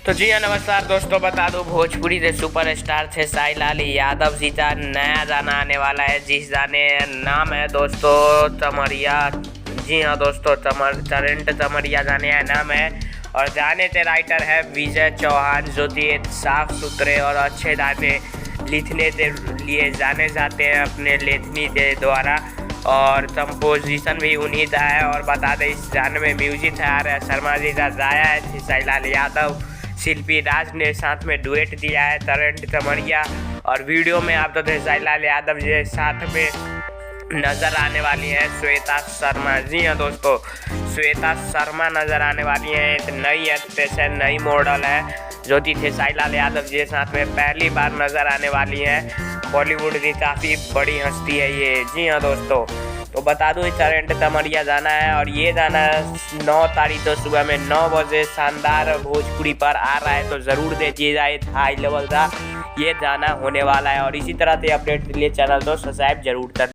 तो जी हाँ, नमस्कार दोस्तों। बता दूं, भोजपुरी के सुपरस्टार थे साई लाल यादव जी का नया गाना आने वाला है, जिस गाने नाम है दोस्तों चमरिया। जी हाँ दोस्तों, करंट चमरिया गाने का नाम है और गाने के राइटर है विजय चौहान, जो कि एक साफ सुथरे और अच्छे गाने लिखने के लिए जाने जाते हैं अपने लेखनी के द्वारा, और कंपोजिशन भी उन्हीं का है। और बता दें, इस गाने में म्यूजिक है आर शर्मा जी का, गाया है साई लाल यादव, शिल्पी राज ने साथ में डुएट दिया है करंट चमरिया। और वीडियो में आप तो साई लाल यादव जी साथ में नज़र आने वाली है श्वेता शर्मा। जी हाँ दोस्तों, श्वेता शर्मा नज़र आने वाली है। एक नई एक्ट्रेस है, नई मॉडल है, जो कि साई लाल यादव जी के साथ में पहली बार नज़र आने वाली है। बॉलीवुड की काफ़ी बड़ी हस्ती है ये। जी हाँ दोस्तों, तो बता दूँ, करंट चमरिया गाना है और ये गाना 9 तारीख को सुबह में 9 बजे शानदार भोजपुरी पर आ रहा है, तो ज़रूर देखिएगा। एक हाई लेवल का ये गाना होने वाला है और इसी तरह से अपडेट के लिए चैनल को सब्सक्राइब जरूर कर